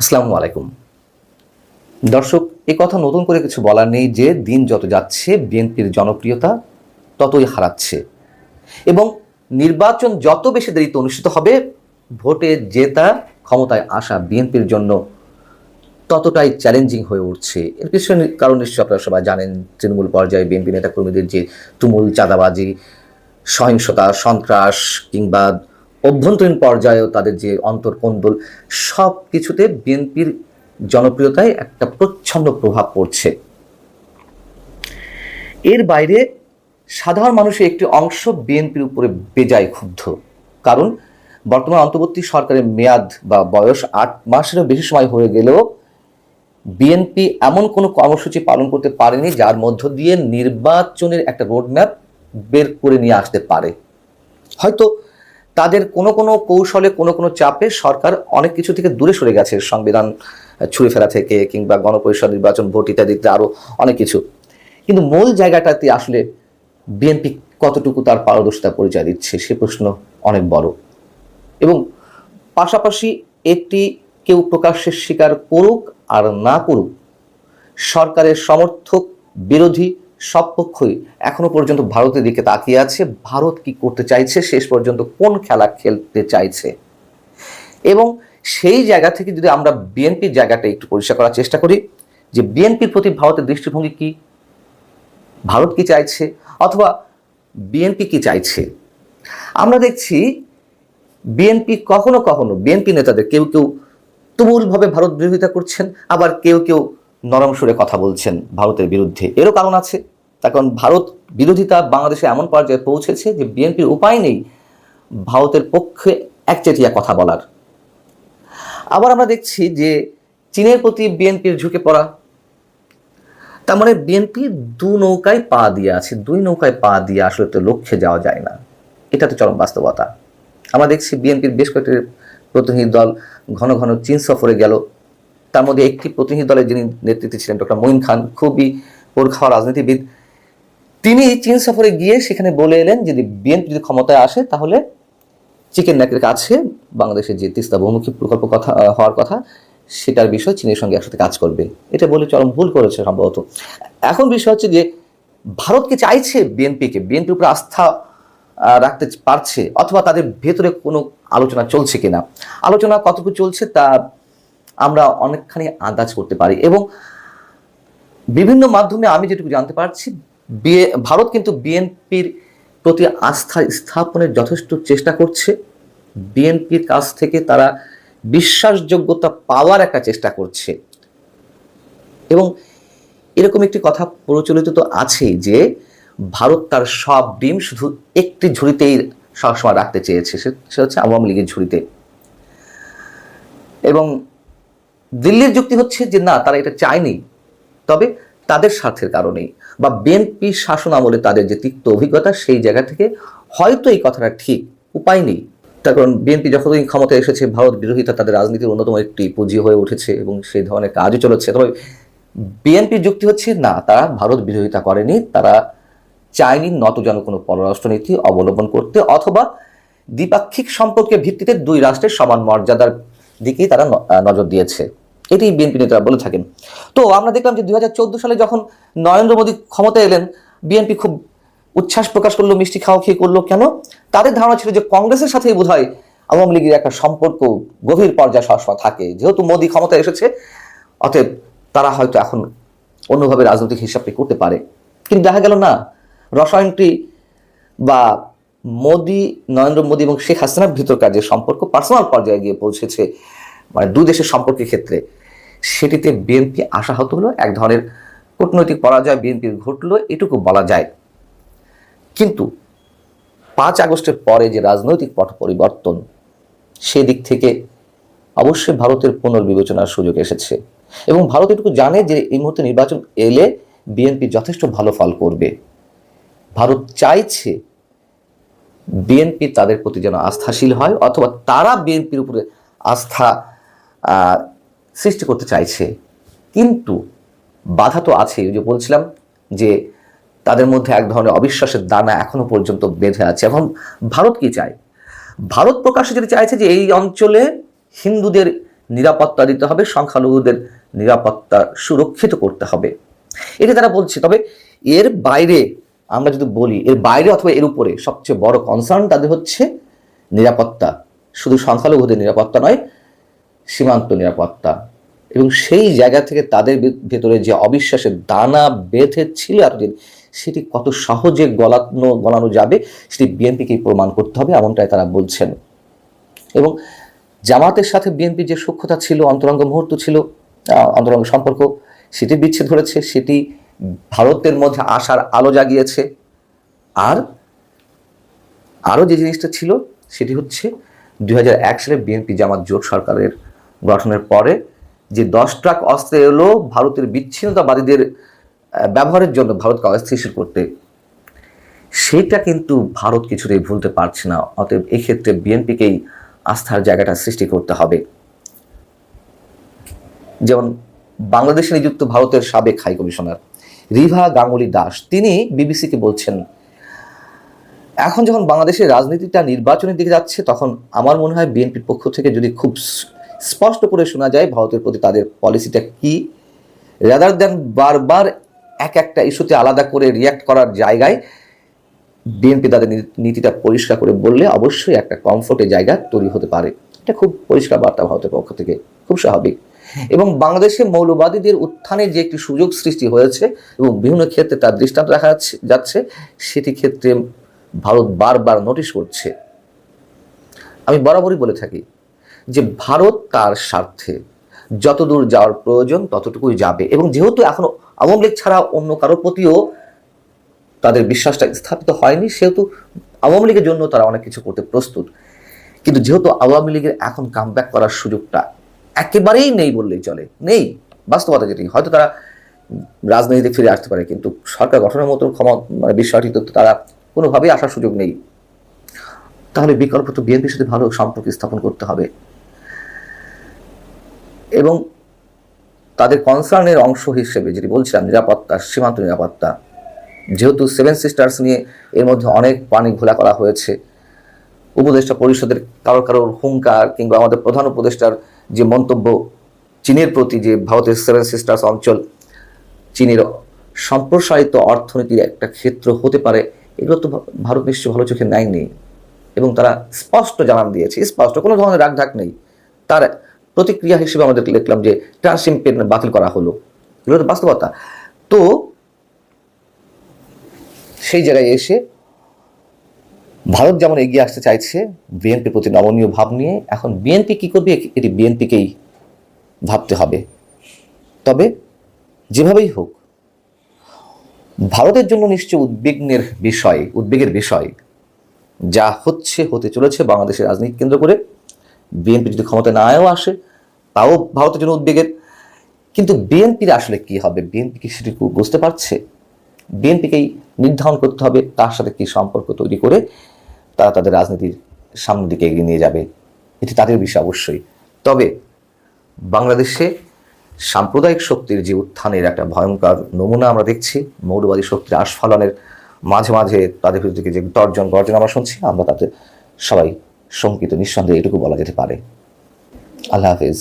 আসসালামু আলাইকুম দর্শক, এই কথা নতুন করে কিছু বলার নেই যে দিন যত যাচ্ছে বিএনপির জনপ্রিয়তা ততই হারাচ্ছে এবং নির্বাচন যত বেশি দেরিতে অনুষ্ঠিত হবে ভোটে জেতা, ক্ষমতায় আসা বিএনপির জন্য ততটাই চ্যালেঞ্জিং হয়ে উঠছে। এর পিছনে কারণ নিশ্চয়ই আপনারা সবাই জানেন। তৃণমূল পর্যায়ে বিএনপি নেতাকর্মীদের যে তুমুল চাঁদাবাজি, সহিংসতা, সন্ত্রাস কিংবা অভ্যন্তরীণ পর্যায়েও তাদের যে অন্তর্কোন্দল, সব কিছুতে বিএনপির জনপ্রিয়তায় একটা প্রচ্ছন্ন প্রভাব পড়ছে। এর বাইরে সাধারণ মানুষের একটি অংশ বিএনপির উপরে বেজায় ক্ষুব্ধ। কারণ বর্তমান অন্তর্বর্তী সরকারের মেয়াদ বা বয়স ৮ মাসেরও বেশি সময় হয়ে গেলেও বিএনপি এমন কোনো কর্মসূচি পালন করতে পারেনি যার মধ্য দিয়ে নির্বাচনের একটা রোডম্যাপ বের করে নিয়ে আসতে পারে। হয়তো তাদের কোনো কোনো কৌশলে, কোনো কোনো চাপে সরকার অনেক কিছু থেকে দূরে সরে গেছে, সংবিধান ছুঁড়ে ফেলা থেকে কিংবা গণপরিষদ নির্বাচন, ভোট ইত্যাদিতে আরও অনেক কিছু। কিন্তু মূল জায়গাটাতে আসলে বিএনপি কতটুকু তার পারদর্শিতা পরিচয় দিচ্ছে সে প্রশ্ন অনেক বড়। এবং পাশাপাশি একটি কেউ প্রকাশ্যে স্বীকার করুক আর না করুক, সরকারের সমর্থক বিরোধী সব পক্ষই এখনো পর্যন্ত ভারতের দিকে তাকিয়ে আছে। ভারত কি করতে চাইছে, শেষ পর্যন্ত কোন খেলা খেলতে চাইছে। এবং সেই জায়গা থেকে যদি আমরা বিএনপির জায়গাটা একটু পরিষ্কার করার চেষ্টা করি যে বিএনপির প্রতি ভারতের দৃষ্টিভঙ্গি কি, ভারত কি চাইছে অথবা বিএনপি কি চাইছে। আমরা দেখছি বিএনপি কখনো কখনো বিএনপি নেতাদের কেউ কেউ তুমুলভাবে ভারত বিরোধিতা করছেন, আবার কেউ কেউ নরম সুরে কথা বলছেন ভারতের বিরুদ্ধে। এরও কারণ আছে, তার কারণ ভারত বিরোধিতা বাংলাদেশে এমন পর্যায়ে পৌঁছেছে যে বিএনপির উপায় নেই ভারতের পক্ষে একচেটিয়া কথা বলার। আবার আমরা দেখছি যে চীনের প্রতি বিএনপির ঝুঁকে পড়া। তার মানে বিএনপি দু নৌকায় পা দিয়ে আছে, দুই নৌকায় পা দিয়ে আসলে তো লক্ষ্যে যাওয়া যায় না, এটা তো চরম বাস্তবতা। আমরা দেখছি বিএনপির বেশ কয়েকটি প্রতিনিধি দল ঘন ঘন চীন সফরে গেল। তার মধ্যে একটি প্রতিনিধি দলের যিনি নেতৃত্বে ছিলেন ডক্টর মঈন খান, খুবই ওর খাওয়া রাজনীতিবিদ, তিনি চীন সফরে গিয়ে সেখানে বলে এলেন যদি বিএনপি যদি ক্ষমতায় আসে তাহলে চিকেন নেকের কাছে বাংলাদেশের যে তিস্তা বহুমুখী প্রকল্প কথা হওয়ার কথা সেটার বিষয় চীনের সঙ্গে একসাথে কাজ করবে। এটা বলে চরম ভুল করেছে সম্ভবত। এখন বিষয় হচ্ছে যে ভারত কি চাইছে বিএনপির উপর আস্থা রাখতে পারছে, অথবা তাদের ভেতরে কোনো আলোচনা চলছে কিনা। আলোচনা কতটুকু চলছে তা আমরা অনেকখানি আন্দাজ করতে পারি। এবং বিভিন্ন মাধ্যমে আমি যেটুকু জানতে পারছি, ভারত কিন্তু বিএনপির প্রতি আস্থা স্থাপনের যথেষ্ট চেষ্টা করছে। বিএনপির কাছ থেকে তারা বিশ্বাসযোগ্যতা পাওয়ার একটা চেষ্টা করছে। এবং এরকম একটি কথা প্রচলিত তো আছেই যে ভারত তার সব ডিম শুধু একটি ঝুড়িতেই সবসময় রাখতে চেয়েছে, সেটা হচ্ছে আওয়ামী লীগের ঝুড়িতে। এবং দিল্লির যুক্তি হচ্ছে যে না, তারা এটা চায়নি, তবে তাদের স্বার্থের কারণেই বা বিএনপি শাসন আমলে তাদের যে তিক্ত অভিজ্ঞতা সেই জায়গা থেকে হয়তো এই কথাটা ঠিক, উপায় নেই। তার কারণ বিএনপি যখনই ক্ষমতায় এসেছে ভারত বিরোধিতা তাদের রাজনীতির অন্যতম একটি পুঁজি হয়ে উঠেছে এবং সেই ধরনের কাজও চলেছে। তবে বিএনপির যুক্তি হচ্ছে না, তারা ভারত বিরোধিতা করেনি, তারা চায়নি নত যেন কোনো পররাষ্ট্রনীতি অবলম্বন করতে, অথবা দ্বিপাক্ষিক সম্পর্কের ভিত্তিতে দুই রাষ্ট্রের সমান মর্যাদার দিকেই তারা নজর দিয়েছে। এটি বিএনপি নেতারা বলে থাকেন। তো আমরা দেখলাম যে 2014 সালে যখন নরেন্দ্র মোদী ক্ষমতায় এলেন, বিএনপি খুব উচ্ছ্বাস প্রকাশ করলো, মিষ্টি খাওয়া খেয়ে করলো। কেন? তাদের ধারণা ছিল যে কংগ্রেসের সাথেই বোধহয় আওয়ামী লীগের একটা সম্পর্ক গভীর পর্যায়ে সবসময় থাকে, যেহেতু মোদী ক্ষমতায় এসেছে অতএব তারা হয়তো এখন অন্যভাবে রাজনৈতিক হিসাবটি করতে পারে। কিন্তু দেখা গেল না, রসায়নটি বা নরেন্দ্র মোদী এবং শেখ হাসিনার ভিতরকার যে সম্পর্ক পার্সোনাল পর্যায়ে গিয়ে পৌঁছেছে, মানে দুই দেশের সম্পর্কের ক্ষেত্রে, সেটিতে বিএনপি আশাহত হলো, এক ধরনের কূটনৈতিক পরাজয় বিএনপির ঘটলো, এটুকু বলা যায়। কিন্তু 5 আগস্টের পরে যে রাজনৈতিক পট পরিবর্তন, সেদিক থেকে অবশ্যই ভারতের পুনর্বিবেচনার সুযোগ এসেছে। এবং ভারত এটুকু জানে যে এই মুহূর্তে নির্বাচন এলে বিএনপি যথেষ্ট ভালো ফল করবে। ভারত চাইছে বিএনপি তাদের প্রতি যেন আস্থাশীল হয়, অথবা তারা বিএনপির উপরে আস্থা সৃষ্টি করতে চাইছে। কিন্তু বাধা তো আছে, যে বলছিলাম যে তাদের মধ্যে এক ধরনের অবিশ্বাসের দানা এখনো পর্যন্ত বেঁধে আছে। এখন ভারত কি চায়? ভারত প্রকাশ্যে যেটা চাইছে যে এই অঞ্চলে হিন্দুদের নিরাপত্তা দিতে হবে, সংখ্যালঘুদের নিরাপত্তা সুরক্ষিত করতে হবে, এটা তারা বলছে। তবে এর বাইরে আমরা যদি বলি, এর বাইরে অথবা এর উপরে সবচেয়ে বড় কনসার্ন তাদের হচ্ছে নিরাপত্তা, শুধু সংখ্যালঘুদের নিরাপত্তা নয়, সীমান্ত নিরাপত্তা। এবং সেই জায়গা থেকে তাদের ভেতরে যে অবিশ্বাসের দানা বেঁধেছিল এতদিন, সেটি কত সহজে গলানো যাবে সেটি বিএনপিকেই প্রমাণ করতে হবে, এমনটাই তারা বলছেন। এবং জামাতের সাথে বিএনপির যে সূক্ষ্মতা ছিল, অন্তরঙ্গ মুহূর্ত ছিল, অন্তরঙ্গ সম্পর্ক, সেটি বিচ্ছেদ ধরেছে, সেটি ভারতের মধ্যে আশার আলো জাগিয়েছে। আর আরও যে জিনিসটা ছিল সেটি হচ্ছে 2001 সালে বিএনপি জামাত জোট সরকারের গঠনের পরে যে 10 ট্রাক অস্ত্র এলো ভারতের বিচ্ছিন্নতাবাদীদের ব্যবহারের জন্য ভারতকে অস্থিতিশীল করতে, সেটা কিন্তু ভারত কিছুতেই ভুলতে পারছে না। অতএব এক্ষেত্রে বিএনপিকেই আস্থার জায়গাটা সৃষ্টি করতে হবে। যেমন বাংলাদেশে নিযুক্ত ভারতের সাবেক হাই কমিশনার রিভা গাঙ্গুলি দাস, তিনি বিবিসিকে বলছেন, এখন যখন বাংলাদেশের রাজনীতিটা নির্বাচনের দিকে যাচ্ছে, তখন আমার মনে হয় বিএনপির পক্ষ থেকে যদি খুব স্পষ্ট করে শোনা যায় ভারতের প্রতি তাদের পলিসিটা কি, রাদার দ্যান বারবার একটা ইস্যুতে আলাদা করে রিয়্যাক্ট করার জায়গায় বিএনপি তাদের নীতিটা পরিষ্কার করে বললে অবশ্যই একটা কমফোর্টের জায়গা তৈরি হতে পারে। এটা খুব পরিষ্কার বার্তা ভারতের পক্ষ থেকে, খুব স্বাভাবিক। এবং বাংলাদেশে মৌলবাদীদের উত্থানের যে একটি সুযোগ সৃষ্টি হয়েছে এবং বিভিন্ন ক্ষেত্রে তার দৃষ্টান্ত দেখা যাচ্ছে, সেটি ক্ষেত্রে ভারত বারবার নোটিশ করছে। আমি বরাবরই বলে থাকি যে ভারত তার স্বার্থে যতদূর যাওয়ার প্রয়োজন ততটুকুই যাবে, এবং যেহেতু এখনো আওয়ামী লীগ ছাড়া অন্য কারোর প্রতিও তাদের বিশ্বাসটা স্থাপিত হয়নি, সেহেতু আওয়ামী লীগের জন্য তারা অনেক কিছু করতে প্রস্তুত। কিন্তু যেহেতু আওয়ামী লীগের এখন কামব্যাক করার সুযোগটা একেবারেই নেই বললেই চলে, নেই, বাস্তবতা যেটি, হয়তো তারা রাজনীতিতে ফিরে আসতে পারে, কিন্তু সরকার গঠনের মতো বিষয়টি তো তারা কোনোভাবেই আসার সুযোগ নেই। তাহলে বিকল্প তো বিএনপির সাথে ভালো সম্পর্ক স্থাপন করতে হবে। এবং তাদের কনসার্নের অংশ হিসেবে যেটি বলছিলাম, নিরাপত্তা, সীমান্ত নিরাপত্তা, যেহেতু 7 সিস্টার্স নিয়ে এর মধ্যে অনেক পানি ঘোলা করা হয়েছে, উপদেষ্টা পরিষদের কারোর হুঙ্কার কিংবা আমাদের প্রধান উপদেষ্টার যে মন্তব্য চীনের প্রতি, যে ভারতের 7 সিস্টার্স অঞ্চল চীনের সম্প্রসারিত অর্থনীতির একটা ক্ষেত্র হতে পারে, এগুলো তো ভারত নিশ্চয়ই ভালো চোখে নেয়নি। এবং তারা স্পষ্ট জানান দিয়েছে, স্পষ্ট, কোনো ধরনের রাগঢাক নেই। তার প্রতিক্রিয়া হিসেবে আমাদের লিখলাম যে ট্রান্সশিপমেন্ট বাতিল করা হলো, এগুলো তো বাস্তবতা। তো সেই জায়গায় এসে ভারত যেমন এগিয়ে আসতে চাইছে বিএনপির প্রতি নমনীয় ভাব নিয়ে, এখন বিএনপি কী করবে এটি বিএনপিকেই ভাবতে হবে। তবে যেভাবেই হোক, ভারতের জন্য নিশ্চয় উদ্বেগের বিষয় যা হতে চলেছে বাংলাদেশের রাজনীতি কেন্দ্র করে। বিএনপি যদি ক্ষমতায় নাও আসে তাও ভারতের জন্য উদ্বেগের। কিন্তু বিএনপির আসলে কি হবে, বিএনপি কি সেটি বুঝতে পারছে? বিএনপিকেই নির্ধারণ করতে হবে তার সাথে কি সম্পর্ক তৈরি করে তারা তাদের রাজনীতির সামনের দিকে এগিয়ে নিয়ে যাবে, এটি তাদের বিষয় অবশ্যই। তবে বাংলাদেশে সাম্প্রদায়িক শক্তির যে উত্থানের একটা ভয়ঙ্কর নমুনা আমরা দেখছি, মৌলবাদী শক্তির আস্ফালনের মাঝে মাঝে তাদের ভিতর থেকে যে তর্জন গর্জন আমরা শুনছি, আমরা তাতে সবাই শঙ্কিত, নিঃসন্দেহে এটুকু বলা যেতে পারে। আল্লাহ হাফেজ।